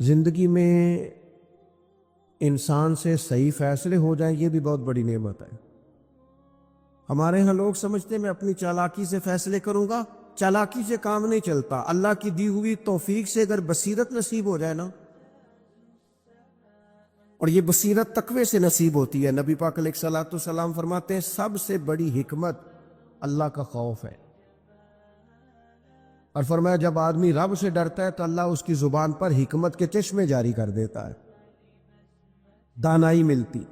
زندگی میں انسان سے صحیح فیصلے ہو جائیں یہ بھی بہت بڑی نعمت ہے۔ ہمارے ہاں لوگ سمجھتے ہیں میں اپنی چالاکی سے فیصلے کروں گا، چالاکی سے کام نہیں چلتا۔ اللہ کی دی ہوئی توفیق سے اگر بصیرت نصیب ہو جائے نا، اور یہ بصیرت تقوی سے نصیب ہوتی ہے۔ نبی پاک علیہ الصلوۃ والسلام فرماتے ہیں سب سے بڑی حکمت اللہ کا خوف ہے، اور فرمایا جب آدمی رب سے ڈرتا ہے تو اللہ اس کی زبان پر حکمت کے چشمے جاری کر دیتا ہے، دانائی ملتی۔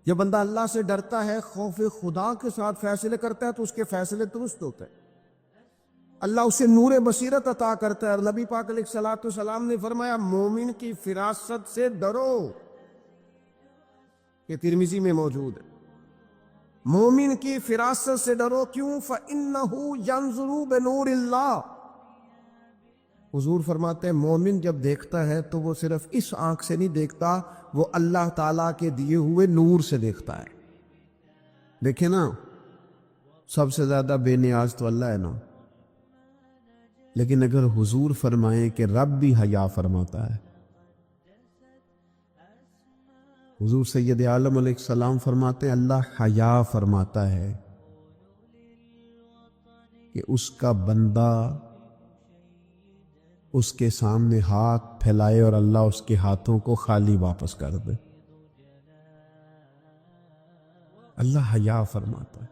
جب بندہ اللہ سے ڈرتا ہے، خوف خدا کے ساتھ فیصلے کرتا ہے تو اس کے فیصلے درست ہوتے ہیں، اللہ اسے نور بصیرت عطا کرتا ہے۔ اور نبی پاک علیہ الصلوۃ والسلام نے فرمایا مومن کی فراست سے ڈرو، یہ ترمذی میں موجود ہے۔ مومن کی فراست سے ڈرو، کیوں؟ فَإِنَّهُ يَنظُرُ بِنُورِ اللَّهِ۔ حضور فرماتے ہیں مومن جب دیکھتا ہے تو وہ صرف اس آنکھ سے نہیں دیکھتا، وہ اللہ تعالیٰ کے دیے ہوئے نور سے دیکھتا ہے۔ دیکھیں نا، سب سے زیادہ بے نیاز تو اللہ ہے نا، لیکن اگر حضور فرمائیں کہ رب بھی حیا فرماتا ہے، حضور سید عالم علیہ السلام فرماتے ہیں اللہ حیا فرماتا ہے کہ اس کا بندہ اس کے سامنے ہاتھ پھیلائے اور اللہ اس کے ہاتھوں کو خالی واپس کر دے۔ اللہ حیا فرماتا ہے۔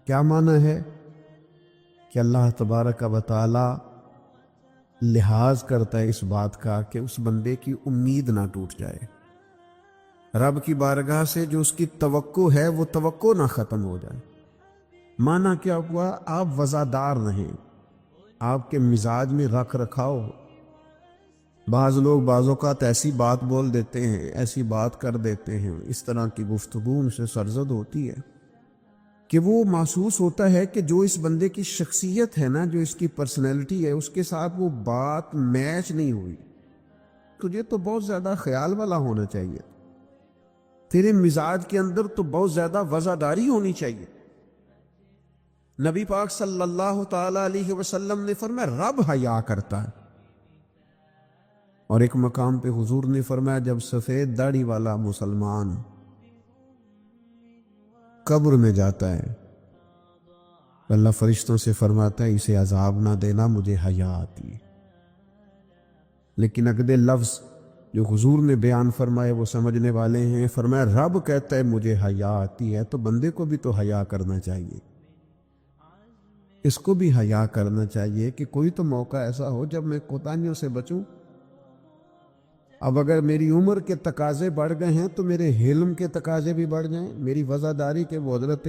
کیا معنی ہے؟ کہ اللہ تبارک و تعالی لحاظ کرتا ہے اس بات کا کہ اس بندے کی امید نہ ٹوٹ جائے، رب کی بارگاہ سے جو اس کی توقع ہے وہ توقع نہ ختم ہو جائے۔ معنی کیا ہوا؟ آپ وزادار رہیں، آپ کے مزاج میں رکھ رکھاؤ ہو۔ بعض لوگ بعض اوقات ایسی بات بول دیتے ہیں، ایسی بات کر دیتے ہیں، اس طرح کی گفتگو ان سے سرزد ہوتی ہے کہ وہ محسوس ہوتا ہے کہ جو اس بندے کی شخصیت ہے نا، جو اس کی پرسنالٹی ہے، اس کے ساتھ وہ بات میچ نہیں ہوئی۔ تجھے تو بہت زیادہ خیال والا ہونا چاہیے، تیرے مزاج کے اندر تو بہت زیادہ وزاداری ہونی چاہیے۔ نبی پاک صلی اللہ تعالی علیہ وسلم نے فرمایا رب حیا کرتا ہے، اور ایک مقام پہ حضور نے فرمایا جب سفید داڑھی والا مسلمان قبر میں جاتا ہے اللہ فرشتوں سے فرماتا ہے اسے عذاب نہ دینا، مجھے حیا آتی ہے۔ لیکن اگلے لفظ جو حضور نے بیان فرمائے وہ سمجھنے والے ہیں، فرمایا رب کہتا ہے مجھے حیا آتی ہے، تو بندے کو بھی تو حیا کرنا چاہیے، اس کو بھی حیا کرنا چاہیے کہ کوئی تو موقع ایسا ہو جب میں کوتاہیوں سے بچوں۔ اب اگر میری عمر کے تقاضے بڑھ گئے ہیں تو میرے حلم کے تقاضے بھی بڑھ جائیں، میری وزاداری کے۔ وہ حضرت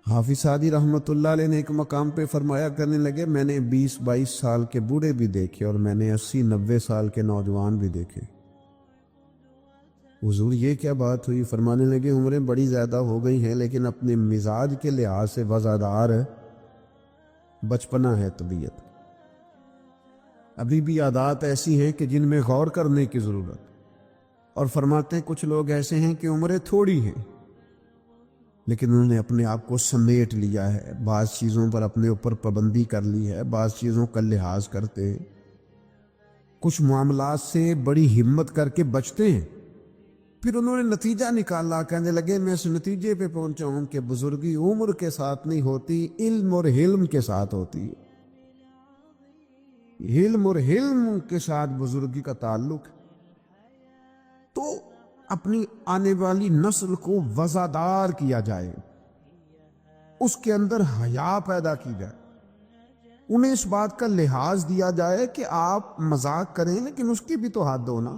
حافظ سعدی رحمۃ اللہ علیہ نے ایک مقام پہ فرمایا کرنے لگے میں نے 20-22 سال کے بوڑھے بھی دیکھے اور میں نے 80-90 سال کے نوجوان بھی دیکھے۔ حضور یہ کیا بات ہوئی؟ فرمانے لگے عمریں بڑی زیادہ ہو گئی ہیں لیکن اپنے مزاج کے لحاظ سے وزادار بچپنا ہے طبیعت، ابھی بھی عادات ایسی ہیں کہ جن میں غور کرنے کی ضرورت۔ اور فرماتے ہیں کچھ لوگ ایسے ہیں کہ عمریں تھوڑی ہیں لیکن انہوں نے اپنے آپ کو سمیٹ لیا ہے، بعض چیزوں پر اپنے اوپر پابندی کر لی ہے، بعض چیزوں کا لحاظ کرتے ہیں، کچھ معاملات سے بڑی ہمت کر کے بچتے ہیں، پھر انہوں نے نتیجہ نکالا، کہنے لگے میں اس نتیجے پہ پہنچا ہوں کہ بزرگی عمر کے ساتھ نہیں ہوتی، علم اور حلم کے ساتھ ہوتی ہے۔ علم اور حلم کے ساتھ بزرگی کا تعلق۔ تو اپنی آنے والی نسل کو وزادار کیا جائے، اس کے اندر حیا پیدا کی جائے، انہیں اس بات کا لحاظ دیا جائے کہ آپ مذاق کریں لیکن اس کی بھی تو حد ہو نا۔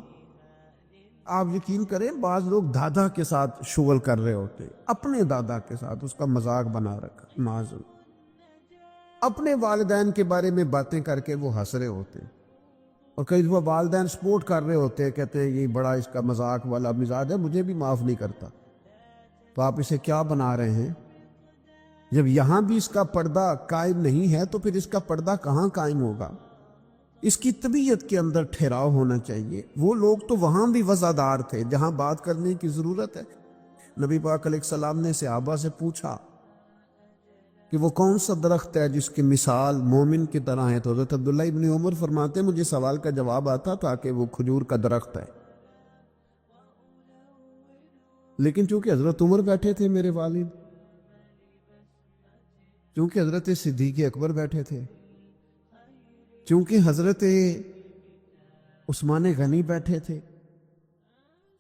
آپ یقین کریں بعض لوگ دادا کے ساتھ شغل کر رہے ہوتے، اپنے دادا کے ساتھ اس کا مذاق بنا رکھا، معاذ اپنے والدین کے بارے میں باتیں کر کے وہ ہنس رہے ہوتے، اور کئی دفعہ والدین سپورٹ کر رہے ہوتے، کہتے ہیں یہ بڑا اس کا مذاق والا مزاج ہے، مجھے بھی معاف نہیں کرتا۔ تو آپ اسے کیا بنا رہے ہیں؟ جب یہاں بھی اس کا پردہ قائم نہیں ہے تو پھر اس کا پردہ کہاں قائم ہوگا؟ اس کی طبیعت کے اندر ٹھہراؤ ہونا چاہیے۔ وہ لوگ تو وہاں بھی وزادار تھے جہاں بات کرنے کی ضرورت ہے۔ نبی پاک علیہ السلام نے صحابہ سے پوچھا کہ وہ کون سا درخت ہے جس کی مثال مومن کی طرح ہے؟ تو حضرت عبداللہ ابن عمر فرماتے ہیں مجھے سوال کا جواب آتا تھا کہ وہ کھجور کا درخت ہے، لیکن چونکہ حضرت عمر بیٹھے تھے میرے والد، چونکہ حضرت صدیق اکبر بیٹھے تھے، چونکہ حضرت عثمان غنی بیٹھے تھے،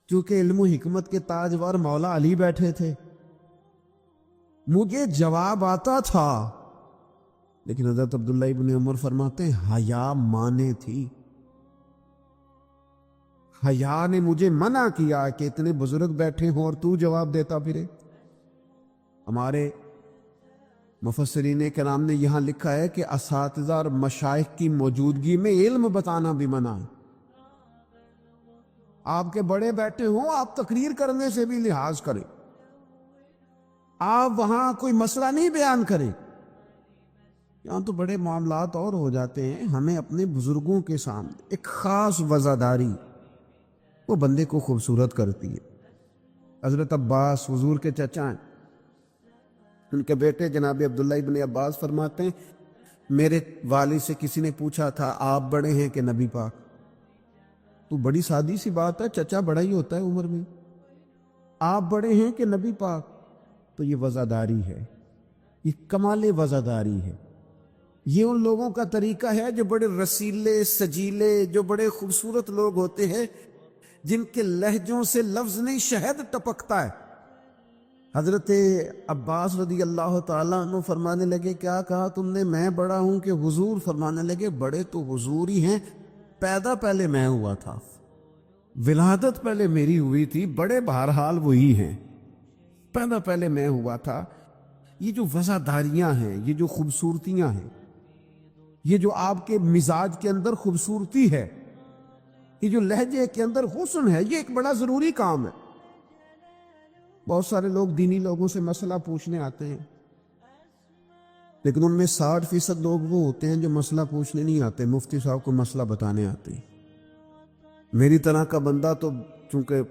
چونکہ علم و حکمت کے تاجور مولا علی بیٹھے تھے، مجھے جواب آتا تھا، لیکن حضرت عبداللہ ابن عمر فرماتے ہیں حیا مانے تھی، حیا نے مجھے منع کیا کہ اتنے بزرگ بیٹھے ہوں اور تو جواب دیتا پھرے۔ ہمارے مفسرین کرام نے یہاں لکھا ہے کہ اساتذہ اور مشائخ کی موجودگی میں علم بتانا بھی منع ہے۔ آپ کے بڑے بیٹھے ہوں، آپ تقریر کرنے سے بھی لحاظ کریں، آپ وہاں کوئی مسئلہ نہیں بیان کریں، یہاں تو بڑے معاملات اور ہو جاتے ہیں۔ ہمیں اپنے بزرگوں کے سامنے ایک خاص وزاداری وہ بندے کو خوبصورت کرتی ہے۔ حضرت عباس حضور کے چچا ہیں، ان کے بیٹے جناب عبداللہ ابن عباس فرماتے ہیں میرے والد سے کسی نے پوچھا تھا آپ بڑے ہیں کہ نبی پاک؟ تو بڑی سادی سی بات ہے، چچا بڑا ہی ہوتا ہے عمر میں، آپ بڑے ہیں کہ نبی پاک؟ تو یہ وزاداری ہے، یہ کمال وزاداری ہے۔ یہ ان لوگوں کا طریقہ ہے جو بڑے رسیلے سجیلے، جو بڑے خوبصورت لوگ ہوتے ہیں، جن کے لہجوں سے لفظ نہیں شہد ٹپکتا ہے۔ حضرت عباس رضی اللہ تعالیٰ عنہ فرمانے لگے کیا کہا تم نے؟ میں بڑا ہوں کہ حضور؟ فرمانے لگے بڑے تو حضور ہی ہیں، پیدا پہلے میں ہوا تھا، ولادت پہلے میری ہوئی تھی، بڑے بہرحال وہی ہیں، پیدا پہلے میں ہوا تھا۔ یہ جو وزاداریاں ہیں، یہ جو خوبصورتیاں ہیں، یہ جو آپ کے مزاج کے اندر خوبصورتی ہے، یہ جو لہجے کے اندر حسن ہے، یہ ایک بڑا ضروری کام ہے۔ بہت سارے لوگ دینی لوگوں سے مسئلہ پوچھنے آتے ہیں، لیکن ان میں 60% لوگ وہ ہوتے ہیں جو مسئلہ پوچھنے نہیں آتے، مفتی صاحب کو مسئلہ بتانے آتے ہیں۔ میری طرح کا بندہ تو چونکہ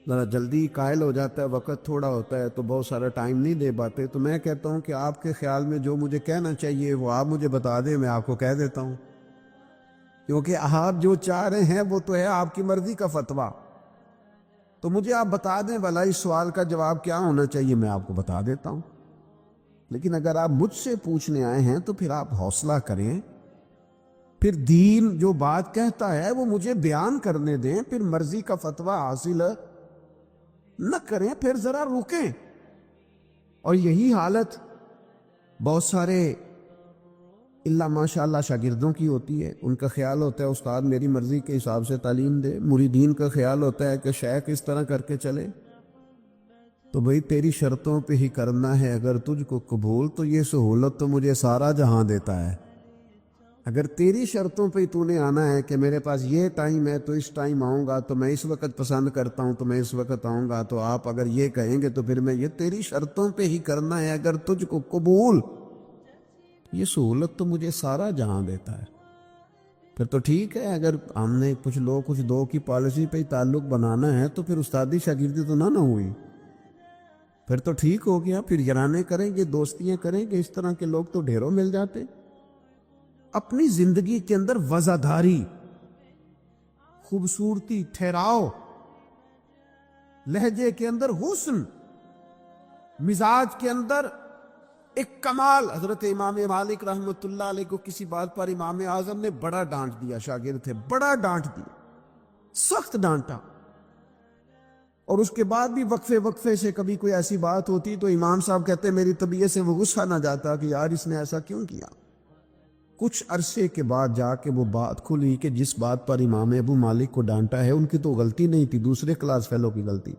ذرا جلدی قائل ہو جاتا ہے، وقت تھوڑا ہوتا ہے، تو بہت سارا ٹائم نہیں دے پاتے، تو میں کہتا ہوں کہ آپ کے خیال میں جو مجھے کہنا چاہیے وہ آپ مجھے بتا دیں، میں آپ کو کہہ دیتا ہوں، کیونکہ آپ جو چاہ رہے ہیں وہ تو ہے آپ کی مرضی کا فتویٰ، تو مجھے آپ بتا دیں بھلا اس سوال کا جواب کیا ہونا چاہیے، میں آپ کو بتا دیتا ہوں۔ لیکن اگر آپ مجھ سے پوچھنے آئے ہیں تو پھر آپ حوصلہ کریں، پھر دین جو بات کہتا ہے وہ مجھے بیان کرنے دیں، پھر مرضی کا فتویٰ حاصل نہ کریں، پھر ذرا رکیں۔ اور یہی حالت بہت سارے اللہ ماشاء اللہ شاگردوں کی ہوتی ہے، ان کا خیال ہوتا ہے استاد میری مرضی کے حساب سے تعلیم دے، مریدین کا خیال ہوتا ہے کہ شیخ اس طرح کر کے چلے۔ تو بھئی تیری شرطوں پہ ہی کرنا ہے، اگر تجھ کو قبول تو یہ سہولت تو مجھے سارا جہاں دیتا ہے۔ اگر تیری شرطوں پہ ہی تو نے آنا ہے کہ میرے پاس یہ ٹائم ہے تو اس ٹائم آؤں گا، تو میں اس وقت پسند کرتا ہوں تو میں اس وقت آؤں گا، تو آپ اگر یہ کہیں گے تو پھر میں یہ تیری شرطوں پہ ہی کرنا ہے، اگر تجھ کو قبول، یہ سہولت تو مجھے سارا جہاں دیتا ہے۔ پھر تو ٹھیک ہے، اگر ہم نے کچھ لوگ کچھ دو کی پالیسی پہ ہی تعلق بنانا ہے تو پھر استادی شاگردی تو نہ ہوئی، پھر تو ٹھیک ہو گیا، پھر یارانے کریں گے، دوستیاں کریں گے، اس طرح کے لوگ تو ڈھیروں مل جاتے۔ اپنی زندگی کے اندر وزاداری، خوبصورتی، ٹھہراؤ، لہجے کے اندر حسن، مزاج کے اندر ایک کمال۔ حضرت امام مالک رحمۃ اللہ علیہ کو کسی بات پر امام اعظم نے بڑا ڈانٹ دیا، شاگرد تھے، بڑا ڈانٹ دیا، سخت ڈانٹا، اور اس کے بعد بھی وقفے سے کبھی کوئی ایسی بات ہوتی تو امام صاحب کہتے میری طبیعت سے وہ غصہ نہ جاتا کہ یار اس نے ایسا کیوں کیا۔ کچھ عرصے کے بعد جا کے وہ بات کھلی کہ جس بات پر امام ابو مالک کو ڈانٹا ہے ان کی تو غلطی نہیں تھی، دوسرے کلاس فیلو کی غلطی،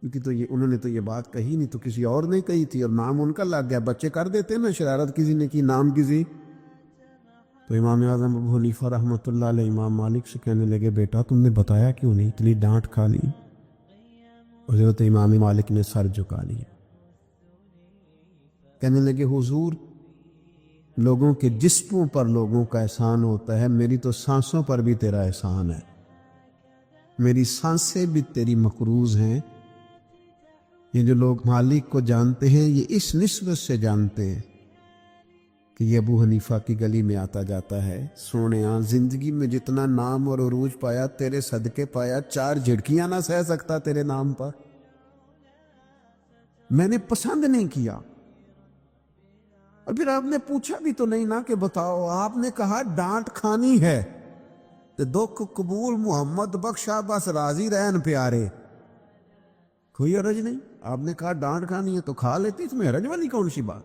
کیونکہ تو انہوں نے تو یہ بات کہی نہیں، تو کسی اور نے کہی تھی اور نام ان کا لگ گیا۔ بچے کر دیتے نا، شرارت کسی نے کی، نام کسی، تو امام اعظم ابو حنیفہ رحمۃ اللہ علیہ امام مالک سے کہنے لگے بیٹا تم نے بتایا کیوں نہیں، اتنی ڈانٹ کھا لی؟ حضرت امام مالک نے سر جھکا لیا، کہنے لگے حضور لوگوں کے جسموں پر لوگوں کا احسان ہوتا ہے، میری تو سانسوں پر بھی تیرا احسان ہے، میری سانسیں بھی تیری مقروض ہیں، یہ جو لوگ مالک کو جانتے ہیں یہ اس نسبت سے جانتے ہیں کہ یہ ابو حنیفہ کی گلی میں آتا جاتا ہے. سونیا زندگی میں جتنا نام اور عروج پایا تیرے صدقے پایا, 4 جھڑکیاں نہ سہ سکتا تیرے نام پر. میں نے پسند نہیں کیا. اور پھر آپ نے پوچھا بھی تو نہیں نا کہ بتاؤ, آپ نے کہا ڈانٹ کھانی ہے تو دکھ قبول محمد بخشا بس راضی رہن پیارے. کوئی حرج نہیں. آپ نے کہا ڈانٹ کھانی ہے تو کھا لیتی, اس میں حرج والی کون سی بات.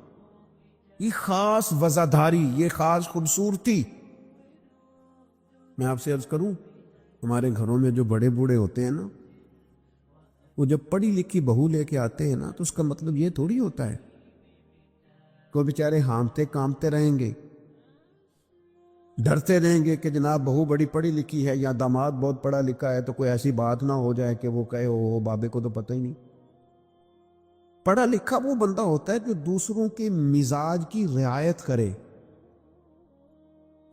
یہ خاص وزاداری, یہ خاص خوبصورتی. میں آپ سے عرض کروں, ہمارے گھروں میں جو بڑے بوڑھے ہوتے ہیں نا, وہ جب پڑھی لکھی بہو لے کے آتے ہیں نا تو اس کا مطلب یہ تھوڑی ہوتا ہے کہ وہ بیچارے ہانپتے کامتے رہیں گے, ڈرتے رہیں گے کہ جناب بہو بڑی پڑھی لکھی ہے یا داماد بہت پڑھا لکھا ہے تو کوئی ایسی بات نہ ہو جائے کہ وہ کہے او بابے کو تو پتہ ہی نہیں. پڑھا لکھا وہ بندہ ہوتا ہے جو دوسروں کے مزاج کی رعایت کرے,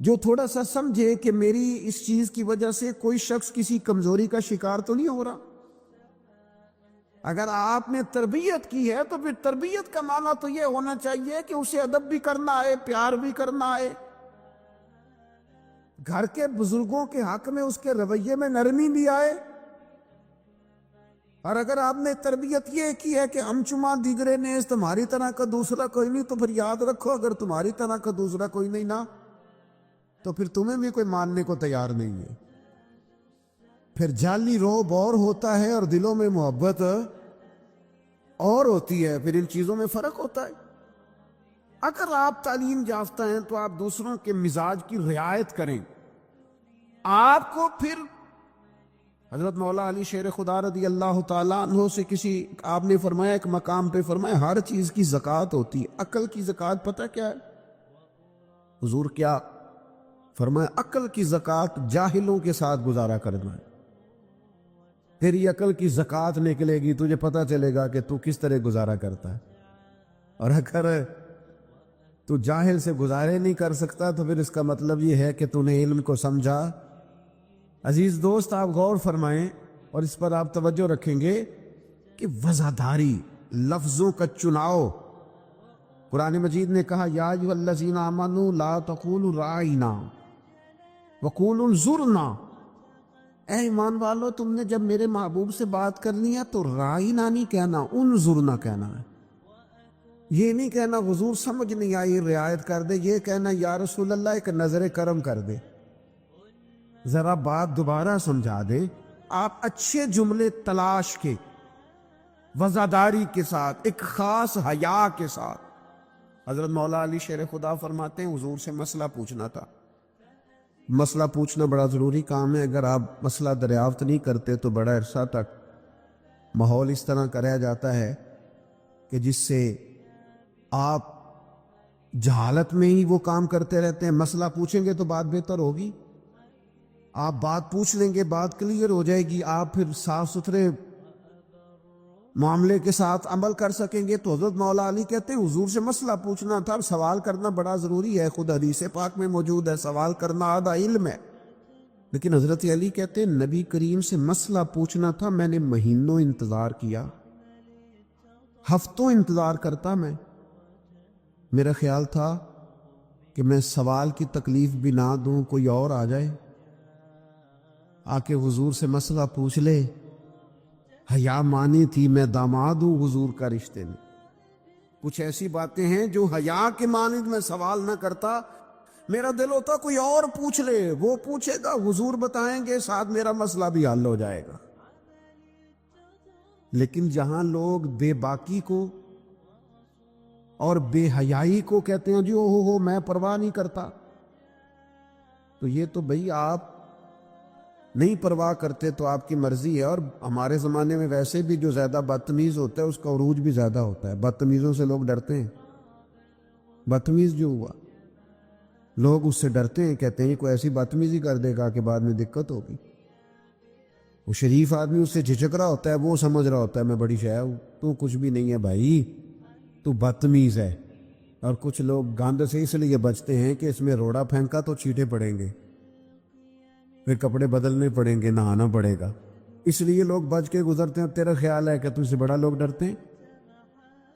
جو تھوڑا سا سمجھے کہ میری اس چیز کی وجہ سے کوئی شخص کسی کمزوری کا شکار تو نہیں ہو رہا. اگر آپ نے تربیت کی ہے تو پھر تربیت کا معنی تو یہ ہونا چاہیے کہ اسے ادب بھی کرنا ہے, پیار بھی کرنا ہے, گھر کے بزرگوں کے حق میں اس کے رویے میں نرمی بھی آئے. اور اگر آپ نے تربیت یہ کی ہے کہ ہم چما دیگرے نیز تمہاری طرح کا دوسرا کوئی نہیں, تو پھر یاد رکھو اگر تمہاری طرح کا دوسرا کوئی نہیں نا تو پھر تمہیں بھی کوئی ماننے کو تیار نہیں ہے. پھر جعلی روب اور ہوتا ہے اور دلوں میں محبت اور ہوتی ہے. پھر ان چیزوں میں فرق ہوتا ہے. اگر آپ تعلیم یافتہ ہیں تو آپ دوسروں کے مزاج کی رعایت کریں. آپ کو پھر حضرت مولا علی شیر خدا رضی اللہ تعالیٰ عنہ سے کسی آپ نے فرمایا, ایک مقام پہ فرمایا ہر چیز کی زکوٰۃ ہوتی ہے, عقل کی زکوٰۃ پتہ کیا ہے؟ حضور کیا فرمایا, عقل کی زکوٰۃ جاہلوں کے ساتھ گزارا کرنا ہے. تیری عقل کی زکوٰۃ نکلے گی, تجھے پتہ چلے گا کہ تو کس طرح گزارا کرتا ہے. اور اگر تو جاہل سے گزارے نہیں کر سکتا تو پھر اس کا مطلب یہ ہے کہ تو نے علم کو سمجھا. عزیز دوست, آپ غور فرمائیں اور اس پر آپ توجہ رکھیں گے کہ وزاداری, لفظوں کا چناؤ. قرآن مجید نے کہا یا ایھا الذین آمنوا لا تقولوا راعینا وقولوا انظرنا. اے ایمان والو, تم نے جب میرے محبوب سے بات کرنی ہے تو راعینا نہیں کہنا, انظرنا کہنا ہے. یہ نہیں کہنا حضور سمجھ نہیں آئی رعایت کر دے, یہ کہنا یا رسول اللہ ایک نظر کرم کر دے, ذرا بات دوبارہ سمجھا دے. آپ اچھے جملے تلاش کے وزاداری کے ساتھ, ایک خاص حیا کے ساتھ. حضرت مولا علی شیر خدا فرماتے ہیں حضور سے مسئلہ پوچھنا تھا. مسئلہ پوچھنا بڑا ضروری کام ہے. اگر آپ مسئلہ دریافت نہیں کرتے تو بڑا عرصہ تک ماحول اس طرح کا رہ جاتا ہے کہ جس سے آپ جہالت میں ہی وہ کام کرتے رہتے ہیں. مسئلہ پوچھیں گے تو بات بہتر ہوگی, آپ بات پوچھ لیں گے, بات کلیئر ہو جائے گی, آپ پھر صاف ستھرے معاملے کے ساتھ عمل کر سکیں گے. تو حضرت مولا علی کہتے ہیں حضور سے مسئلہ پوچھنا تھا. سوال کرنا بڑا ضروری ہے, خود حدیث پاک میں موجود ہے سوال کرنا آدھا علم ہے. لیکن حضرت علی کہتے ہیں نبی کریم سے مسئلہ پوچھنا تھا, میں نے مہینوں انتظار کیا, ہفتوں انتظار کرتا. میرا خیال تھا کہ میں سوال کی تکلیف بھی نہ دوں, کوئی اور آ جائے آ کے حضور سے مسئلہ پوچھ لے. حیا مانی تھی, میں داماد ہوں حضور کا رشتے میں. کچھ ایسی باتیں ہیں جو حیا کے مانند میں سوال نہ کرتا. میرا دل ہوتا کوئی اور پوچھ لے, وہ پوچھے گا, حضور بتائیں گے, ساتھ میرا مسئلہ بھی حل ہو جائے گا. لیکن جہاں لوگ بے باکی کو اور بے حیائی کو کہتے ہیں جی ہو میں پرواہ نہیں کرتا, تو یہ تو بھئی آپ نہیں پرواہ کرتے تو آپ کی مرضی ہے. اور ہمارے زمانے میں ویسے بھی جو زیادہ بدتمیز ہوتا ہے اس کا عروج بھی زیادہ ہوتا ہے. بدتمیزوں سے لوگ ڈرتے ہیں. بدتمیز جو ہوا لوگ اس سے ڈرتے ہیں, کہتے ہیں یہ کوئی ایسی بدتمیزی کر دے گا کہ بعد میں دقت ہوگی. وہ شریف آدمی اس سے جھجک رہا ہوتا ہے, وہ سمجھ رہا ہوتا ہے میں بڑی شے ہوں, تو کچھ بھی نہیں ہے بھائی, تو بدتمیز ہے. اور کچھ لوگ گاند سے اس لیے بچتے ہیں کہ اس میں روڑا پھینکا تو چیٹے پڑیں گے, پھر کپڑے بدلنے پڑیں گے, نہانا پڑے گا. اس لیے لوگ بچ کے گزرتے ہیں. تیرا خیال ہے کہ تجھ سے بڑا لوگ ڈرتے ہیں؟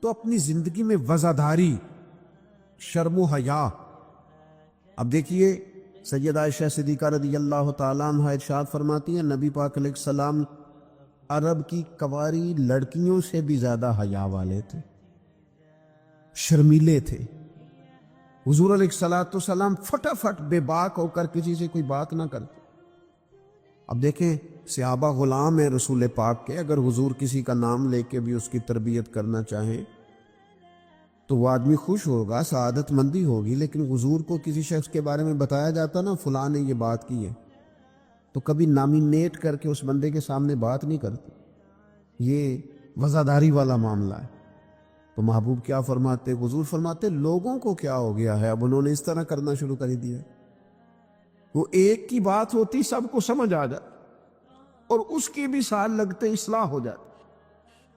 تو اپنی زندگی میں وزاداری، شرم و حیا. اب دیکھیے سیدہ عائشہ صدیقہ رضی اللہ تعالیٰ عنہ ارشاد فرماتی ہیں نبی پاک علیہ السلام عرب کی کنواری لڑکیوں سے بھی زیادہ حیا والے تھے، شرمیلے تھے. حضور علیہ الصلوۃ والسلام فٹافٹ بے باک ہو کر کسی سے کوئی بات نہ کرتے. اب دیکھیں صحابہ غلام ہیں رسول پاک کے، اگر حضور کسی کا نام لے کے بھی اس کی تربیت کرنا چاہیں تو وہ آدمی خوش ہوگا، سعادت مندی ہوگی. لیکن حضور کو کسی شخص کے بارے میں بتایا جاتا نا فلاں نے یہ بات کی ہے، تو کبھی نامینیٹ کر کے اس بندے کے سامنے بات نہیں کرتے. یہ وزاداری والا معاملہ ہے. تو محبوب کیا فرماتے؟ حضور فرماتے لوگوں کو کیا ہو گیا ہے، اب انہوں نے اس طرح کرنا شروع کر دیا. وہ ایک کی بات ہوتی سب کو سمجھ آ جاتی اور اس کے بھی سال لگتے اصلاح ہو جاتی.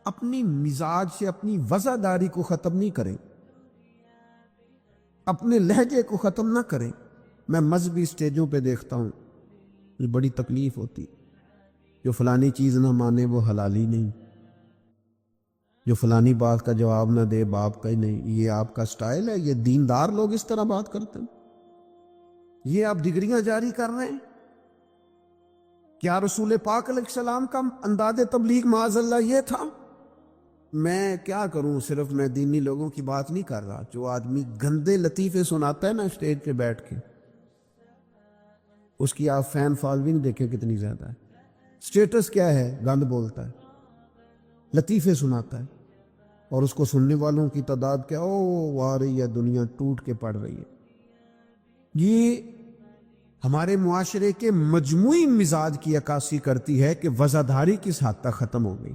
اپنی مزاج سے اپنی وزاداری کو ختم نہیں کریں، اپنے لہجے کو ختم نہ کریں. میں مذہبی سٹیجوں پہ دیکھتا ہوں مجھے بڑی تکلیف ہوتی، جو فلانی چیز نہ مانے وہ حلالی نہیں، جو فلانی بات کا جواب نہ دے باپ کا ہی نہیں. یہ آپ کا سٹائل ہے؟ یہ دیندار لوگ اس طرح بات کرتے ہیں؟ یہ آپ ڈگریاں جاری کر رہے ہیں؟ کیا رسول پاک علیہ السلام کا انداز تبلیغ معاذ اللہ یہ تھا؟ میں کیا کروں، صرف میں دینی لوگوں کی بات نہیں کر رہا. جو آدمی گندے لطیفے سناتا ہے نا اسٹیج پہ بیٹھ کے، اس کی آپ فین فالوئنگ دیکھیں کتنی زیادہ ہے. سٹیٹس کیا ہے؟ گند بولتا ہے، لطیفے سناتا ہے، اور اس کو سننے والوں کی تعداد کیا، او آ رہی ہے دنیا ٹوٹ کے پڑ رہی ہے. یہ ہمارے معاشرے کے مجموعی مزاج کی عکاسی کرتی ہے کہ وزاداری کس حد تک ختم ہو گئی.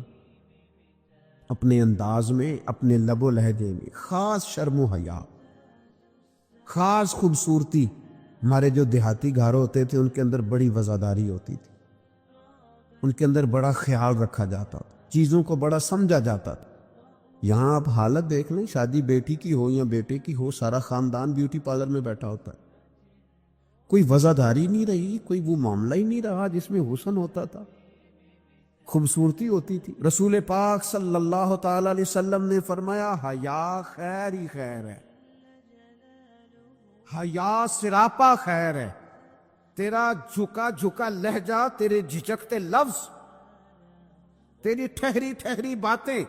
اپنے انداز میں، اپنے لب و لہجے میں خاص شرم و حیا، خاص خوبصورتی. ہمارے جو دیہاتی گھر ہوتے تھے ان کے اندر بڑی وزاداری ہوتی تھی، ان کے اندر بڑا خیال رکھا جاتا تھا، چیزوں کو بڑا سمجھا جاتا تھا. یہاں آپ حالت دیکھ لیں، شادی بیٹی کی ہو یا بیٹے کی ہو، سارا خاندان بیوٹی پارلر میں بیٹھا ہوتا ہے. کوئی وزاداری نہیں رہی، کوئی وہ معاملہ ہی نہیں رہا جس میں حسن ہوتا تھا، خوبصورتی ہوتی تھی. رسول پاک صلی اللہ تعالی علیہ وسلم نے فرمایا حیا خیر ہی خیر ہے، حیا سراپا خیر ہے. تیرا جھکا جھکا لہجہ، تیرے جھجکتے لفظ، تیری ٹھہری ٹھہری باتیں،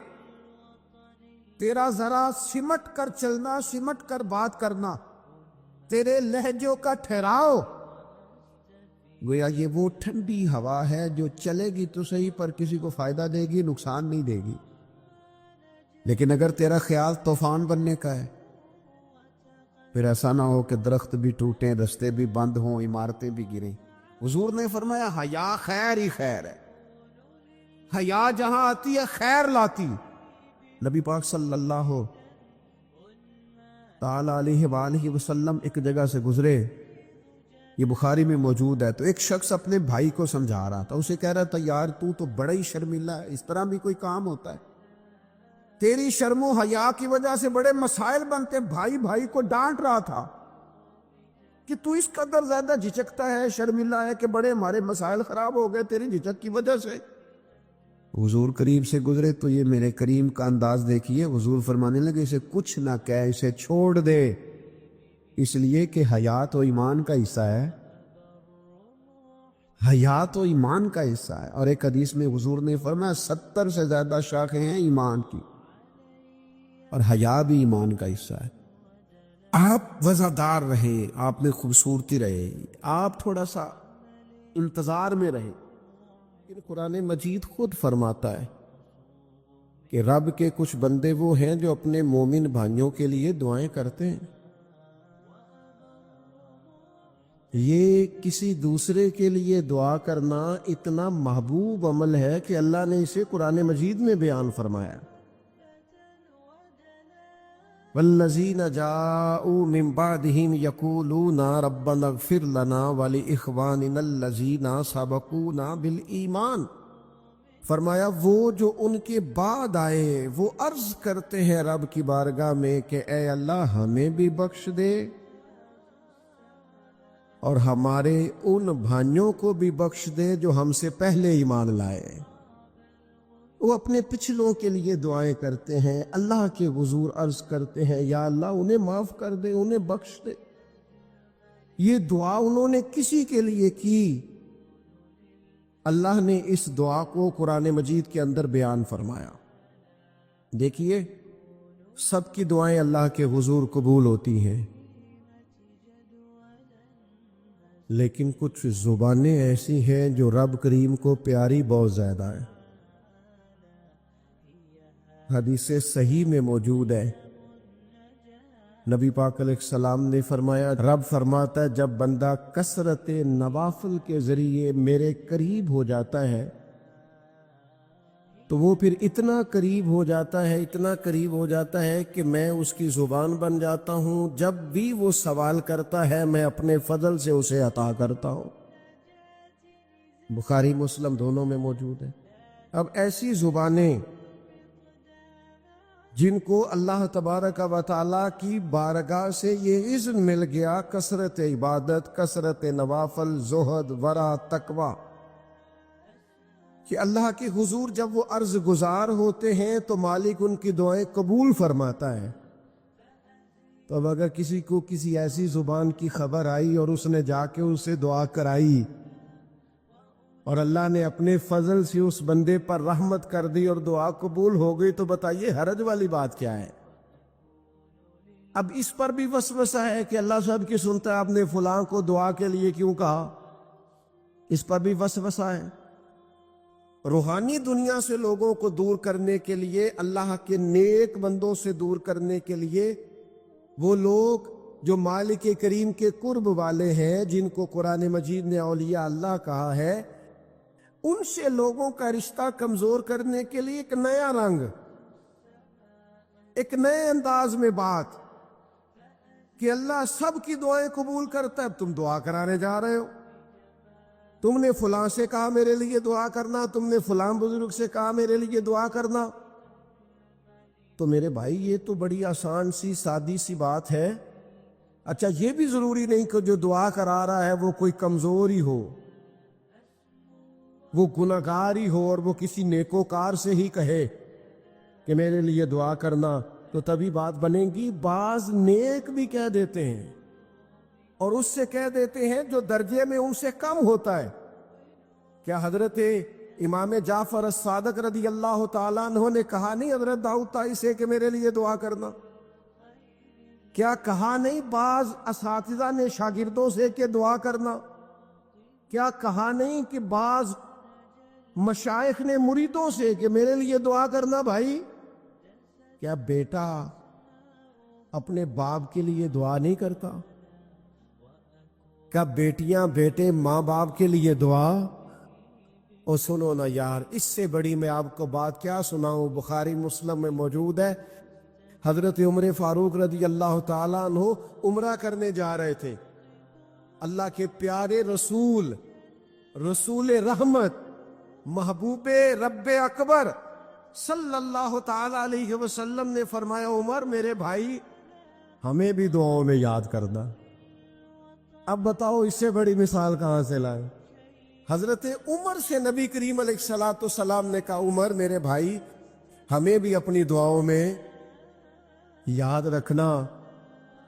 تیرا ذرا سمٹ کر چلنا، سمٹ کر بات کرنا، تیرے لہجوں کا ٹھہراؤ، گویا یہ وہ ٹھنڈی ہوا ہے جو چلے گی تو صحیح پر کسی کو فائدہ دے گی، نقصان نہیں دے گی. لیکن اگر تیرا خیال طوفان بننے کا ہے، پھر ایسا نہ ہو کہ درخت بھی ٹوٹیں، رستے بھی بند ہوں، عمارتیں بھی گریں. حضور نے فرمایا حیا خیر ہی خیر ہے. حیا جہاں آتی ہے خیر لاتی. نبی پاک صلی اللہ تعالی علیہ وآلہ وسلم ایک جگہ سے گزرے، یہ بخاری میں موجود ہے. تو ایک شخص اپنے بھائی کو سمجھا رہا تھا، اسے کہہ رہا تھا یار تو بڑا ہی شرمیلا ہے، اس طرح بھی کوئی کام ہوتا ہے؟ تیری شرم و حیا کی وجہ سے بڑے مسائل بنتے. بھائی کو ڈانٹ رہا تھا کہ تو اس قدر زیادہ جھجکتا ہے، شرمیلا ہے کہ بڑے ہمارے مسائل خراب ہو گئے تیری جھجک کی وجہ سے. حضور قریب سے گزرے تو یہ میرے کریم کا انداز دیکھیے. حضور فرمانے لگے اسے کچھ نہ کہہ، اسے چھوڑ دے، اس لیے کہ حیات و ایمان کا حصہ ہے. حیات و ایمان کا حصہ ہے. اور ایک حدیث میں حضور نے فرمایا 70 سے زیادہ شاخیں ہیں ایمان کی، اور حیا بھی ایمان کا حصہ ہے. آپ وزادار رہیں، آپ میں خوبصورتی رہے، آپ تھوڑا سا انتظار میں رہیں. قرآن مجید خود فرماتا ہے کہ رب کے کچھ بندے وہ ہیں جو اپنے مومن بھائیوں کے لیے دعائیں کرتے ہیں. یہ کسی دوسرے کے لیے دعا کرنا اتنا محبوب عمل ہے کہ اللہ نے اسے قرآن مجید میں بیان فرمایا. والذین جاءوا من بعدهم یقولون ربنا اغفر لنا ولإخواننا الذین سبقونا بالایمان. فرمایا وہ جو ان کے بعد آئے وہ عرض کرتے ہیں رب کی بارگاہ میں کہ اے اللہ ہمیں بھی بخش دے اور ہمارے ان بھائیوں کو بھی بخش دے جو ہم سے پہلے ایمان لائے۔ وہ اپنے پچھلوں کے لیے دعائیں کرتے ہیں، اللہ کے حضور عرض کرتے ہیں یا اللہ انہیں معاف کر دے، انہیں بخش دے۔ یہ دعا انہوں نے کسی کے لیے کی؟ اللہ نے اس دعا کو قرآن مجید کے اندر بیان فرمایا۔ دیکھیے، سب کی دعائیں اللہ کے حضور قبول ہوتی ہیں، لیکن کچھ زبانیں ایسی ہیں جو رب کریم کو پیاری بہت زیادہ ہیں۔ حدیث صحیح میں موجود ہے، نبی پاک علیہ السلام نے فرمایا، رب فرماتا ہے جب بندہ کثرت نوافل کے ذریعے میرے قریب ہو جاتا ہے تو وہ پھر اتنا قریب ہو جاتا ہے، اتنا قریب ہو جاتا ہے کہ میں اس کی زبان بن جاتا ہوں، جب بھی وہ سوال کرتا ہے میں اپنے فضل سے اسے عطا کرتا ہوں۔ بخاری مسلم دونوں میں موجود ہے۔ اب ایسی زبانیں جن کو اللہ تبارک و تعالیٰ کی بارگاہ سے یہ اذن مل گیا، کثرت عبادت، کثرت نوافل، زہد، ورع، تقوی، کہ اللہ کے حضور جب وہ عرض گزار ہوتے ہیں تو مالک ان کی دعائیں قبول فرماتا ہے۔ تو اب اگر کسی کو کسی ایسی زبان کی خبر آئی اور اس نے جا کے اسے دعا کرائی اور اللہ نے اپنے فضل سے اس بندے پر رحمت کر دی اور دعا قبول ہو گئی، تو بتائیے حرج والی بات کیا ہے؟ اب اس پر بھی وسوسہ ہے کہ اللہ سب کی سنتا ہے، آپ نے فلاں کو دعا کے لیے کیوں کہا؟ اس پر بھی وسوسہ ہے۔ روحانی دنیا سے لوگوں کو دور کرنے کے لیے، اللہ کے نیک بندوں سے دور کرنے کے لیے، وہ لوگ جو مالک کریم کے قرب والے ہیں، جن کو قرآن مجید نے اولیاء اللہ کہا ہے، ان سے لوگوں کا رشتہ کمزور کرنے کے لیے ایک نیا رنگ، ایک نئے انداز میں بات کہ اللہ سب کی دعائیں قبول کرتا ہے، تم دعا کرانے جا رہے ہو، تم نے فلاں سے کہا میرے لیے دعا کرنا، تم نے فلاں بزرگ سے کہا میرے لیے دعا کرنا۔ تو میرے بھائی یہ تو بڑی آسان سی سادی سی بات ہے۔ اچھا، یہ بھی ضروری نہیں کہ جو دعا کرا رہا ہے وہ کوئی کمزور ہی ہو، وہ گناہگار ہی ہو، اور وہ کسی نیکوکار سے ہی کہے کہ میرے لیے دعا کرنا تو تبھی بات بنے گی۔ بعض نیک بھی کہہ دیتے ہیں، اور اس سے کہہ دیتے ہیں جو درجے میں ان سے کم ہوتا ہے۔ کیا حضرت امام جعفر الصادق رضی اللہ تعالیٰ عنہ نے کہا نہیں حضرت داؤد طائی سے کہ میرے لیے دعا کرنا؟ کیا کہا نہیں بعض اساتذہ نے شاگردوں سے کہ دعا کرنا؟ کیا کہا نہیں کہ بعض مشائخ نے مریدوں سے کہ میرے لیے دعا کرنا؟ بھائی، کیا بیٹا اپنے باپ کے لیے دعا نہیں کرتا؟ کیا بیٹیاں بیٹے ماں باپ کے لیے دعا؟ اور سنو نا یار، اس سے بڑی میں آپ کو بات کیا سناؤں، بخاری مسلم میں موجود ہے، حضرت عمر فاروق رضی اللہ تعالیٰ عنہ عمرہ کرنے جا رہے تھے۔ اللہ کے پیارے رسول، رسول رحمت، محبوب رب اکبر صلی اللہ تعالیٰ علیہ وسلم نے فرمایا، عمر میرے بھائی ہمیں بھی دعاؤں میں یاد کرنا۔ اب بتاؤ اس سے بڑی مثال کہاں سے لائیں؟ حضرت عمر سے نبی کریم علیہ السلام نے کہا، عمر میرے بھائی ہمیں بھی اپنی دعاؤں میں یاد رکھنا۔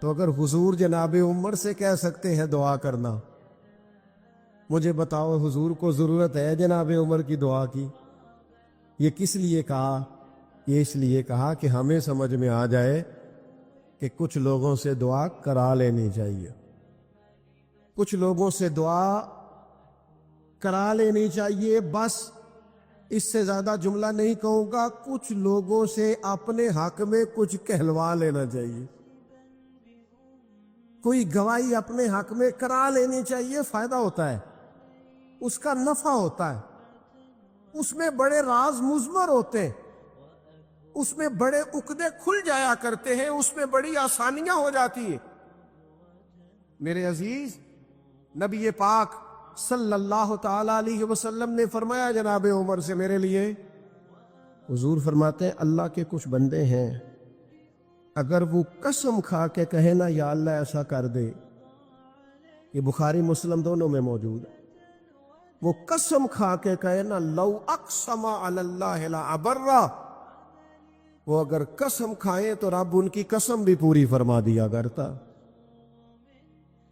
تو اگر حضور جناب عمر سے کہہ سکتے ہیں دعا کرنا، مجھے بتاؤ حضور کو ضرورت ہے جناب عمر کی دعا کی؟ یہ کس لیے کہا؟ یہ اس لیے کہا کہ ہمیں سمجھ میں آ جائے کہ کچھ لوگوں سے دعا کرا لینی چاہیے، کچھ لوگوں سے دعا کرا لینی چاہیے، بس اس سے زیادہ جملہ نہیں کہوں گا، کچھ لوگوں سے اپنے حق میں کچھ کہلوا لینا چاہیے، کوئی گواہی اپنے حق میں کرا لینی چاہیے، فائدہ ہوتا ہے، اس کا نفع ہوتا ہے، اس میں بڑے راز مضمر ہوتے ہیں، اس میں بڑے عقدے کھل جایا کرتے ہیں، اس میں بڑی آسانیاں ہو جاتی ہیں۔ میرے عزیز، نبی پاک صلی اللہ تعالی علیہ وسلم نے فرمایا جناب عمر سے میرے لیے، حضور فرماتے ہیں اللہ کے کچھ بندے ہیں اگر وہ قسم کھا کے کہے نا یا اللہ ایسا کر دے یہ بخاری مسلم دونوں میں موجود ہے. وہ قسم کھا کے کہے نا لو اقسم علی اللہ لا ابرہ، وہ اگر قسم کھائے تو رب ان کی قسم بھی پوری فرما دیا کرتا.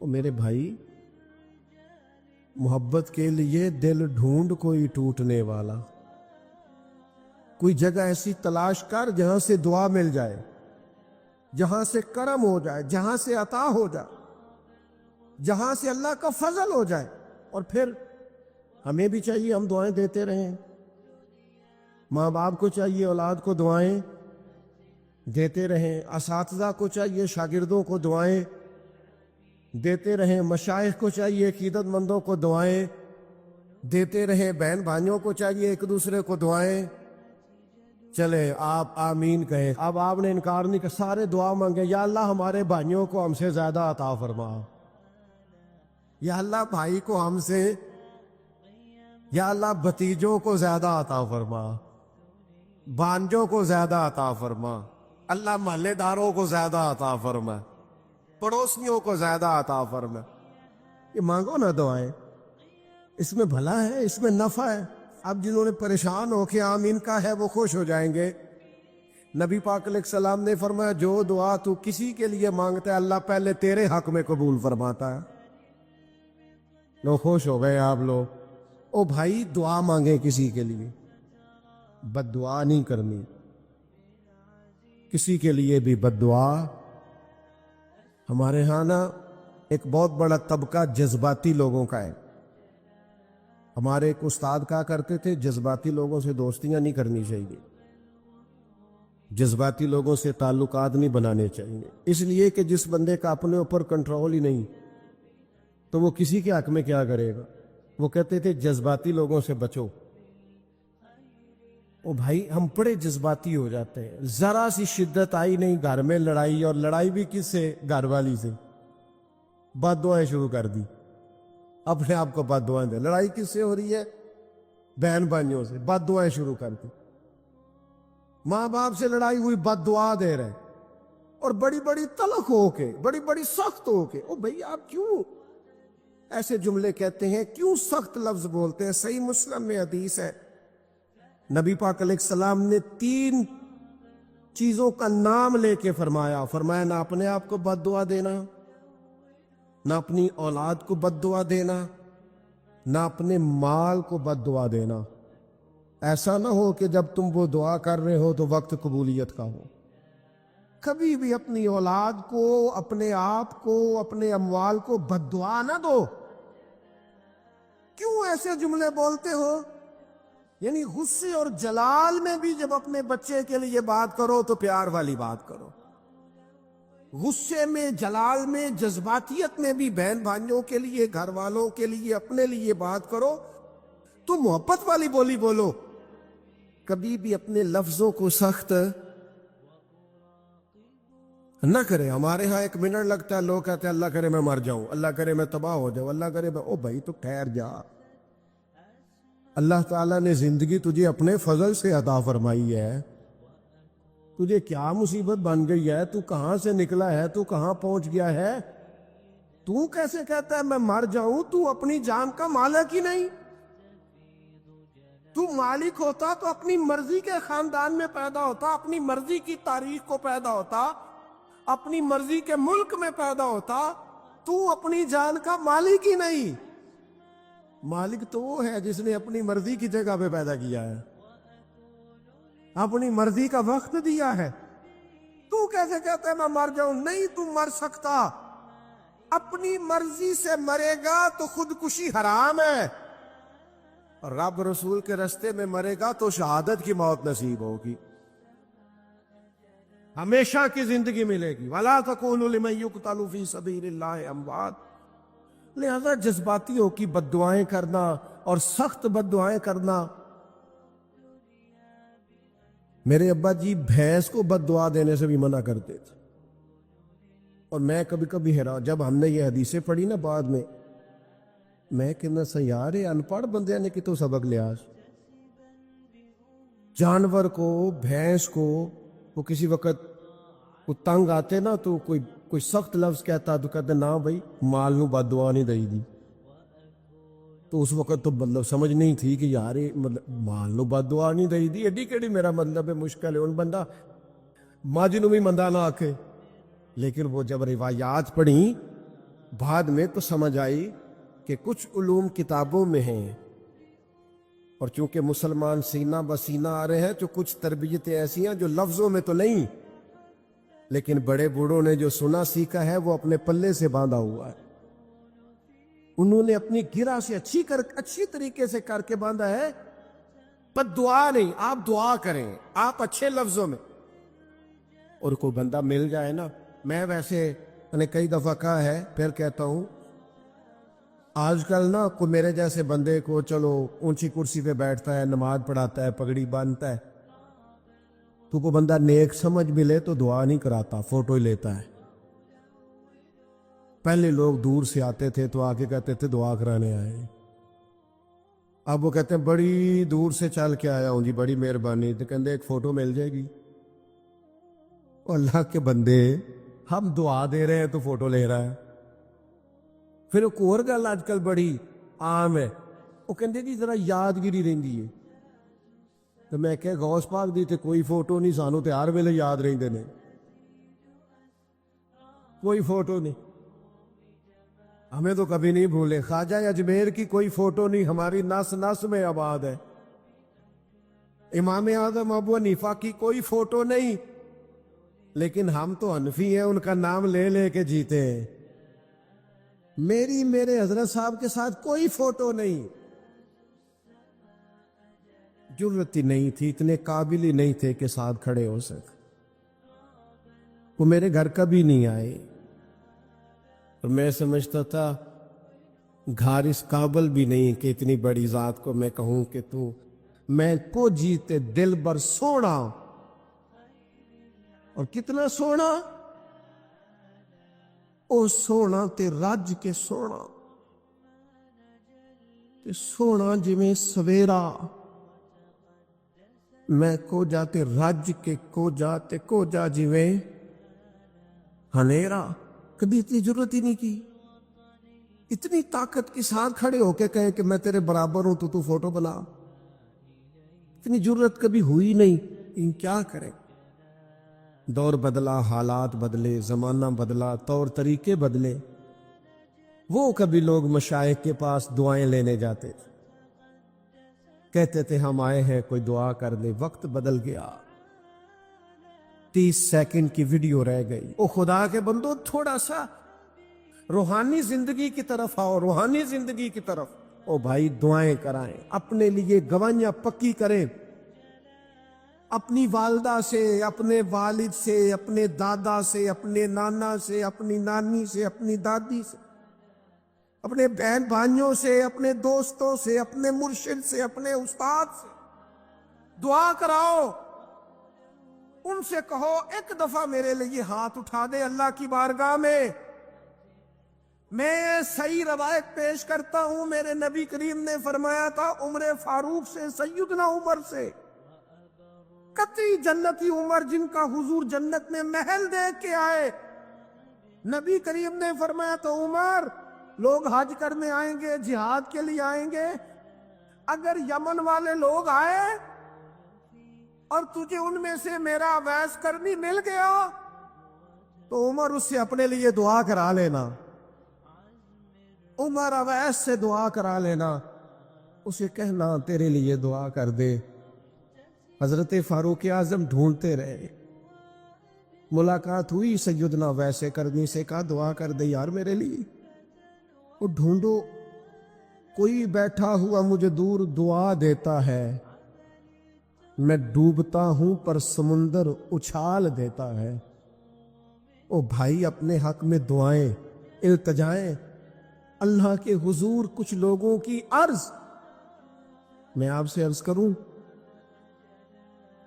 وہ میرے بھائی، محبت کے لیے دل ڈھونڈ کوئی ٹوٹنے والا، کوئی جگہ ایسی تلاش کر جہاں سے دعا مل جائے، جہاں سے کرم ہو جائے، جہاں سے عطا ہو جائے، جہاں سے اللہ کا فضل ہو جائے. اور پھر ہمیں بھی چاہیے ہم دعائیں دیتے رہیں. ماں باپ کو چاہیے اولاد کو دعائیں دیتے رہیں، اساتذہ کو چاہیے شاگردوں کو دعائیں دیتے رہیں، مشائخ کو چاہیے عقیدت مندوں کو دعائیں دیتے رہیں، بہن بھائیوں کو چاہیے ایک دوسرے کو دعائیں. چلے آپ آمین کہیں. اب آپ نے انکار نہیں کہ سارے دعا مانگے، یا اللہ ہمارے بھائیوں کو ہم سے زیادہ عطا فرما، یا اللہ بھائی کو ہم سے، یا اللہ بھتیجوں کو زیادہ عطا فرما، بانجوں کو زیادہ عطا فرما، اللہ محلے داروں کو زیادہ عطا فرما، پڑوسیوں کو زیادہ عطا فرما. یہ مانگو نا دعائیں، اس میں بھلا ہے، اس میں نفع ہے. اب جنہوں نے پریشان ہو کے آمین کا ہے وہ خوش ہو جائیں گے. نبی پاک علیہ السلام نے فرمایا جو دعا تو کسی کے لیے مانگتا ہے اللہ پہلے تیرے حق میں قبول فرماتا ہے. لو خوش ہو گئے آپ لوگ. او بھائی دعا مانگیں کسی کے لیے، بد دعا نہیں کرنی. کسی کے لیے بھی بد دعا. ہمارے ہاں نا ایک بہت بڑا طبقہ جذباتی لوگوں کا ہے. ہمارے ایک استاد کہا کرتے تھے جذباتی لوگوں سے دوستیاں نہیں کرنی چاہیے، جذباتی لوگوں سے تعلقات نہیں بنانے چاہیے، اس لیے کہ جس بندے کا اپنے اوپر کنٹرول ہی نہیں تو وہ کسی کے حق میں کیا کرے گا. وہ کہتے تھے جذباتی لوگوں سے بچو. او بھائی ہم بڑے جذباتی ہو جاتے ہیں، ذرا سی شدت آئی نہیں گھر میں لڑائی، اور لڑائی بھی کس سے؟ گھر والی سے. بد دعائیں شروع کر دی، اپنے آپ کو بد دعائیں دے. لڑائی کس سے ہو رہی ہے؟ بہن بھائیوں سے. بد دعائیں شروع کر دی. ماں باپ سے لڑائی ہوئی، بد دعا دے رہے، اور بڑی بڑی تلخ ہو کے، بڑی بڑی سخت ہو کے. او بھئی آپ کیوں ایسے جملے کہتے ہیں؟ کیوں سخت لفظ بولتے ہیں؟ صحیح مسلم میں حدیث ہے، نبی پاک علیہ السلام نے 3 چیزوں کا نام لے کے فرمایا نہ اپنے آپ کو بد دعا دینا، نہ اپنی اولاد کو بد دعا دینا، نہ اپنے مال کو بد دعا دینا. ایسا نہ ہو کہ جب تم وہ دعا کر رہے ہو تو وقت قبولیت کا ہو. کبھی بھی اپنی اولاد کو، اپنے آپ کو، اپنے اموال کو بد دعا نہ دو. کیوں ایسے جملے بولتے ہو؟ یعنی غصے اور جلال میں بھی جب اپنے بچے کے لیے بات کرو تو پیار والی بات کرو. غصے میں، جلال میں، جذباتیت میں بھی بہن بھائیوں کے لیے، گھر والوں کے لیے، اپنے لیے بات کرو تو محبت والی بولی بولو. کبھی بھی اپنے لفظوں کو سخت نہ کرے. ہمارے ہاں 1 منٹ لگتا ہے، لوگ کہتے ہیں اللہ کرے میں مر جاؤں، اللہ کرے میں تباہ ہو جاؤں، اللہ کرے میں. او بھائی تو ٹھہر جا. اللہ تعالیٰ نے زندگی تجھے اپنے فضل سے عطا فرمائی ہے. تجھے کیا مصیبت بن گئی ہے؟ تو کہاں سے نکلا ہے؟ تو کہاں پہنچ گیا ہے؟ تو کیسے کہتا ہے میں مر جاؤں؟ تو اپنی جان کا مالک ہی نہیں. تو مالک ہوتا تو اپنی مرضی کے خاندان میں پیدا ہوتا، اپنی مرضی کی تاریخ کو پیدا ہوتا، اپنی مرضی کے ملک میں پیدا ہوتا. تو اپنی جان کا مالک ہی نہیں. مالک تو وہ ہے جس نے اپنی مرضی کی جگہ پہ پیدا کیا ہے، اپنی مرضی کا وقت دیا ہے. تو کیسے کہتا ہے میں مر جاؤں؟ نہیں، تو مر سکتا. اپنی مرضی سے مرے گا تو خودکشی حرام ہے، اور رب رسول کے رستے میں مرے گا تو شہادت کی موت نصیب ہوگی، ہمیشہ کی زندگی ملے گی. وَلَا تَقُولُوا لِمَن يُقْتَلُ فِي سَبِيلِ اللَّهِ أَمْوَاتٌ. لہذا جذباتیوں کی بد دعائیں کرنا اور سخت بد دعائیں کرنا. میرے ابا جی بھینس کو بد دعا دینے سے بھی منع کرتے تھے. اور میں کبھی کبھی حیران، جب ہم نے یہ حدیثیں پڑھی نا بعد میں کہنا سا یار ان پڑھ بندے نے کتوں سبق لیا. جانور کو، بھینس کو، وہ کسی وقت وہ تنگ آتے نا تو کوئی کوئی سخت لفظ کہتا تو کہتے نا بھائی مال نو بد دعا نہیں دئی دی. تو اس وقت تو مطلب سمجھ نہیں تھی کہ یار یہ مطلب مال نو بد دعا نہیں دئی دی ایڈی کیڑی میرا مطلب ہے مشکل ہے ان بندہ ماجی نو بھی مندہ نہ آکے. لیکن وہ جب روایات پڑھیں بعد میں تو سمجھ آئی کہ کچھ علوم کتابوں میں ہیں اور چونکہ مسلمان سینہ بسینہ آ رہے ہیں تو کچھ تربیتیں ایسی ہیں جو لفظوں میں تو نہیں لیکن بڑے بوڑھوں نے جو سنا سیکھا ہے وہ اپنے پلے سے باندھا ہوا ہے. انہوں نے اپنی گرہ سے اچھی طریقے سے کر کے باندھا ہے. پر دعا نہیں, آپ دعا کریں آپ اچھے لفظوں میں. اور کوئی بندہ مل جائے نا, میں ویسے میں نے کئی دفعہ کہا ہے پھر کہتا ہوں, آج کل نا کوئی میرے جیسے بندے کو چلو اونچی کرسی پہ بیٹھتا ہے, نماز پڑھاتا ہے, پگڑی باندھتا ہے, تو کوئی بندہ نیک سمجھ ملے تو دعا نہیں کراتا, فوٹو ہی لیتا ہے. پہلے لوگ دور سے آتے تھے تو آگے کہتے تھے دعا کرانے آئے. اب وہ کہتے ہیں بڑی دور سے چل کے آیا ہوں جی, بڑی مہربانی. تو کہتے ایک فوٹو مل جائے گی. اللہ کے بندے, ہم دعا دے رہے ہیں تو فوٹو لے رہا ہے. پھر ایک اور گل آج کل بڑی عام ہے, وہ کہتے جی ذرا یادگیری رہندی ہے. تو میں کہ غوث پاک دی تے کوئی فوٹو نہیں, سانو تے ہر ویلے یاد رہندے نے, کوئی فوٹو نہیں, ہمیں تو کبھی نہیں بھولے. خواجہ اجمیر کی کوئی فوٹو نہیں, ہماری نس نس میں آباد ہے. امام اعظم ابو حنیفہ کی کوئی فوٹو نہیں, لیکن ہم تو حنفی ہیں, ان کا نام لے لے کے جیتے ہیں. میرے حضرت صاحب کے ساتھ کوئی فوٹو نہیں. جرت ہی نہیں تھی, اتنے قابل ہی نہیں تھے کہ ساتھ کھڑے ہو سکے. وہ میرے گھر کبھی نہیں آئے اور میں سمجھتا تھا گھر اس قابل بھی نہیں کہ اتنی بڑی ذات کو میں کہوں کہ تو میں کو جیتے دل بر سونا. اور کتنا سونا, او سونا تے رج کے سونا, تے سونا جویں سویرا. میں کو جاتے رج کے کو جا جویں ہنیرا. کبھی اتنی ضرورت ہی نہیں کی. اتنی طاقت کے ساتھ کھڑے ہو کے کہیں کہ میں تیرے برابر ہوں تو فوٹو بنا, اتنی ضرورت کبھی ہوئی نہیں. کیا کریں, دور بدلا, حالات بدلے, زمانہ بدلا, طور طریقے بدلے. وہ کبھی لوگ مشائخ کے پاس دعائیں لینے جاتے تھے, کہتے تھے ہم آئے ہیں کوئی دعا کر دے. وقت بدل گیا, 30 سیکنڈ کی ویڈیو رہ گئی. او خدا کے بندو, تھوڑا سا روحانی زندگی کی طرف آؤ, روحانی زندگی کی طرف. او بھائی دعائیں کرائیں, اپنے لیے گوائیاں پکی کریں, اپنی والدہ سے, اپنے والد سے, اپنے دادا سے, اپنے نانا سے, اپنی نانی سے, اپنی دادی سے, اپنے بہن بھائیوں سے, اپنے دوستوں سے, اپنے مرشد سے, اپنے استاد سے دعا کراؤ. ان سے کہو ایک دفعہ میرے لیے ہاتھ اٹھا دے اللہ کی بارگاہ میں. میں صحیح روایت پیش کرتا ہوں, میرے نبی کریم نے فرمایا تھا عمر فاروق سے, سیدنا عمر سے, قطعی جنتی عمر جن کا حضور جنت میں محل دیکھ کے آئے. نبی کریم نے فرمایا تو عمر, لوگ حج کرنے آئیں گے, جہاد کے لیے آئیں گے, اگر یمن والے لوگ آئے اور تجھے ان میں سے میرا اویس کرنی مل گیا تو عمر اس سے اپنے لیے دعا کرا لینا. عمر اویس سے دعا کرا لینا, اسے کہنا تیرے لیے دعا کر دے. حضرت فاروق اعظم ڈھونڈتے رہے, ملاقات ہوئی سیدنا اویس کرنی سے, کہا دعا کر دے یار میرے لیے. وہ ڈھونڈو, کوئی بیٹھا ہوا مجھے دور دعا دیتا ہے, میں ڈوبتا ہوں پر سمندر اچھال دیتا ہے. او بھائی اپنے حق میں دعائیں, التجائیں اللہ کے حضور. کچھ لوگوں کی عرض, میں آپ سے عرض کروں,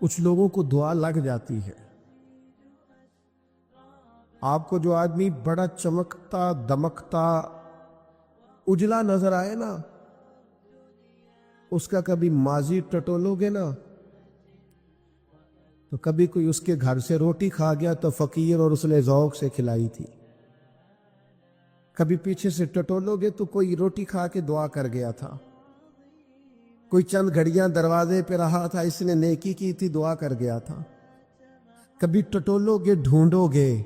کچھ لوگوں کو دعا لگ جاتی ہے. آپ کو جو آدمی بڑا چمکتا دمکتا اجلا نظر آئے نا, اس کا کبھی ماضی ٹٹولو گے نا تو کبھی کوئی اس کے گھر سے روٹی کھا گیا تو فقیر اور اس نے ذوق سے کھلائی تھی. کبھی پیچھے سے ٹٹولو گے تو کوئی روٹی کھا کے دعا کر گیا تھا، کوئی چند گھڑیاں دروازے پہ رہا تھا، اس نے نیکی کی تھی، دعا کر گیا تھا۔ کبھی ٹٹولو گے، ڈھونڈو گے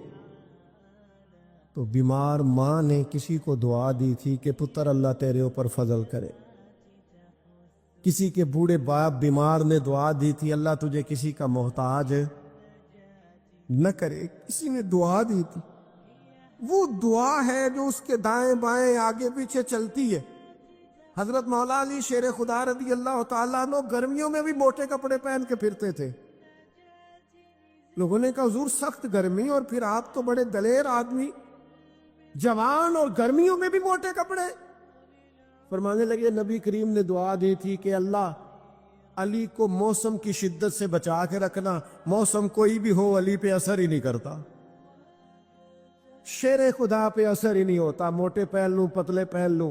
تو بیمار ماں نے کسی کو دعا دی تھی کہ پتر اللہ تیرے اوپر فضل کرے، کسی کے بوڑھے باپ بیمار نے دعا دی تھی اللہ تجھے کسی کا محتاج نہ کرے، کسی نے دعا دی تھی۔ وہ دعا ہے جو اس کے دائیں بائیں آگے پیچھے چلتی ہے۔ حضرت مولا علی شیر خدا رضی اللہ تعالیٰ عنہ گرمیوں میں بھی موٹے کپڑے پہن کے پھرتے تھے۔ لوگوں نے کہا حضور سخت گرمی اور پھر آپ تو بڑے دلیر آدمی، جوان اور گرمیوں میں بھی موٹے کپڑے۔ فرمانے لگے نبی کریم نے دعا دی تھی کہ اللہ علی کو موسم کی شدت سے بچا کے رکھنا، موسم کوئی بھی ہو علی پہ اثر ہی نہیں کرتا، شیر خدا پہ اثر ہی نہیں ہوتا، موٹے پہن لوں پتلے پہن لوں،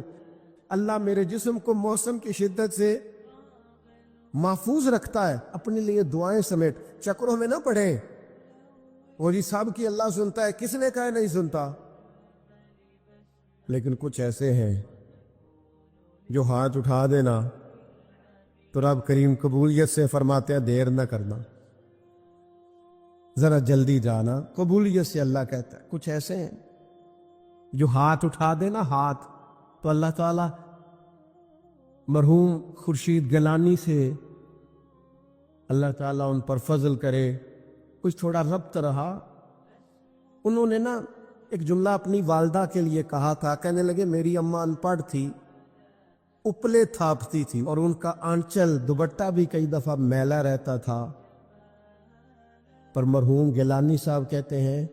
اللہ میرے جسم کو موسم کی شدت سے محفوظ رکھتا ہے۔ اپنے لیے دعائیں سمیٹ چکروں میں نہ پڑھیں، وہ جی سب کی اللہ سنتا ہے، کس نے کہا نہیں سنتا؟ لیکن کچھ ایسے ہیں جو ہاتھ اٹھا دینا تو رب کریم قبولیت سے فرماتے ہیں دیر نہ کرنا، ذرا جلدی جانا، قبولیت سے اللہ کہتا ہے۔ کچھ ایسے ہیں جو ہاتھ اٹھا دینا ہاتھ تو اللہ تعالی مرحوم خورشید گیلانی سے اللہ تعالیٰ ان پر فضل کرے۔ کچھ تھوڑا ربط رہا، انہوں نے نا ایک جملہ اپنی والدہ کے لیے کہا تھا، کہنے لگے میری اماں ان پڑھ تھی، اپلے تھاپتی تھی اور ان کا آنچل دوپٹہ بھی کئی دفعہ میلا رہتا تھا، پر مرحوم گیلانی صاحب کہتے ہیں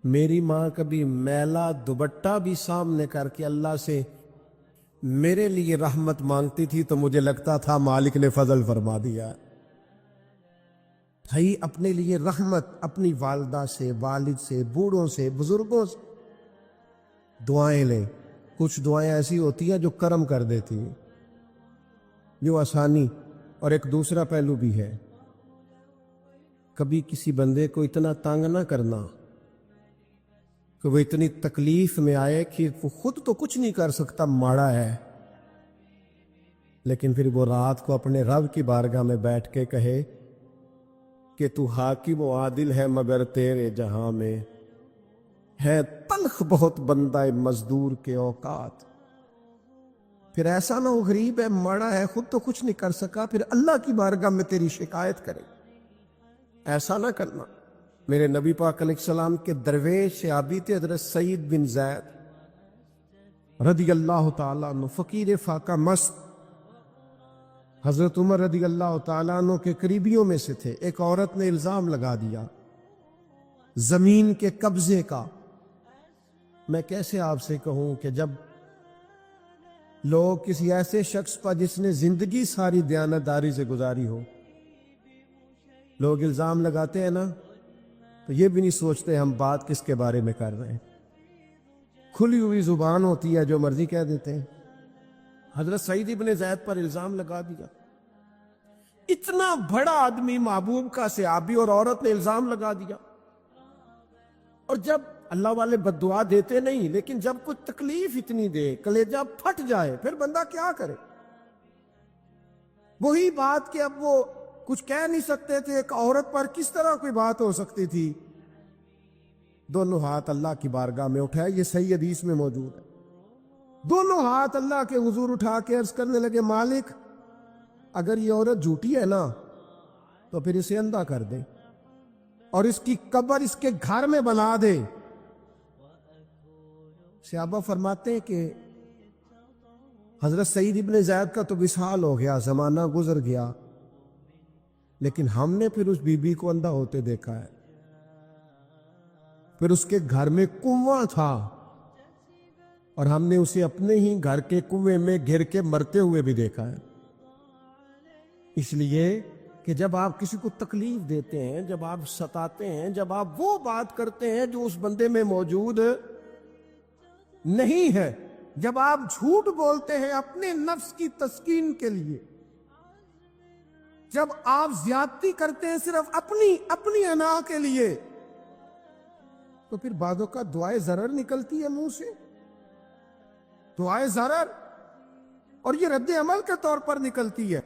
میری ماں کبھی میلا دوپٹہ بھی سامنے کر کے اللہ سے میرے لیے رحمت مانگتی تھی تو مجھے لگتا تھا مالک نے فضل فرما دیا۔ بھائی اپنے لیے رحمت اپنی والدہ سے، والد سے، بوڑھوں سے، بزرگوں سے دعائیں لیں۔ کچھ دعائیں ایسی ہوتی ہیں جو کرم کر دیتی ہیں، جو آسانی۔ اور ایک دوسرا پہلو بھی ہے، کبھی کسی بندے کو اتنا تنگ نہ کرنا کہ وہ اتنی تکلیف میں آئے کہ وہ خود تو کچھ نہیں کر سکتا، ماڑا ہے، لیکن پھر وہ رات کو اپنے رب کی بارگاہ میں بیٹھ کے کہے کہ تو حاکم و عادل ہے مگر تیرے جہاں میں ہے تلخ بہت بندہ مزدور کے اوقات۔ پھر ایسا نہ ہو غریب ہے، ماڑا ہے، خود تو کچھ نہیں کر سکا، پھر اللہ کی بارگاہ میں تیری شکایت کرے، ایسا نہ کرنا۔ میرے نبی پاک علیہ السلام کے درویش صحابی تھے حضرت سعید بن زید رضی اللہ تعالیٰ عنہ، فقیر فاقہ مست، حضرت عمر رضی اللہ تعالیٰ عنہ کے قریبیوں میں سے تھے۔ ایک عورت نے الزام لگا دیا زمین کے قبضے کا۔ میں کیسے آپ سے کہوں کہ جب لوگ کسی ایسے شخص پر جس نے زندگی ساری دیانتداری سے گزاری ہو، لوگ الزام لگاتے ہیں نا تو یہ بھی نہیں سوچتے ہم بات کس کے بارے میں کر رہے ہیں، کھلی ہوئی زبان ہوتی ہے، جو مرضی کہہ دیتے ہیں۔ حضرت سعید ابن زید پر الزام لگا دیا، اتنا بڑا آدمی، محبوب کا صحابی، اور عورت نے الزام لگا دیا۔ اور جب اللہ والے بد دعا دیتے نہیں، لیکن جب کچھ تکلیف اتنی دے، کلیجہ پھٹ جائے، پھر بندہ کیا کرے؟ وہی بات کہ اب وہ کچھ کہہ نہیں سکتے تھے، ایک عورت پر کس طرح کوئی بات ہو سکتی تھی؟ دونوں ہاتھ اللہ کی بارگاہ میں اٹھائے، یہ صحیح حدیث میں موجود ہے۔ دونوں ہاتھ اللہ کے حضور اٹھا کے عرض کرنے لگے مالک اگر یہ عورت جھوٹی ہے نا تو پھر اسے اندھا کر دے اور اس کی قبر اس کے گھر میں بنا دے۔ صحابہ فرماتے ہیں کہ حضرت سعید ابن زید کا تو وصال ہو گیا، زمانہ گزر گیا، لیکن ہم نے پھر اس بی بی کو اندھا ہوتے دیکھا ہے، پھر اس کے گھر میں کنواں تھا اور ہم نے اسے اپنے ہی گھر کے کنویں میں گر کے مرتے ہوئے بھی دیکھا ہے۔ اس لیے کہ جب آپ کسی کو تکلیف دیتے ہیں، جب آپ ستاتے ہیں، جب آپ وہ بات کرتے ہیں جو اس بندے میں موجود نہیں ہے، جب آپ جھوٹ بولتے ہیں اپنے نفس کی تسکین کے لیے، جب آپ زیادتی کرتے ہیں صرف اپنی انا کے لیے، تو پھر بعدوں کا دعائے ضرر نکلتی ہے منہ سے، دعائے ضرر، اور یہ رد عمل کے طور پر نکلتی ہے.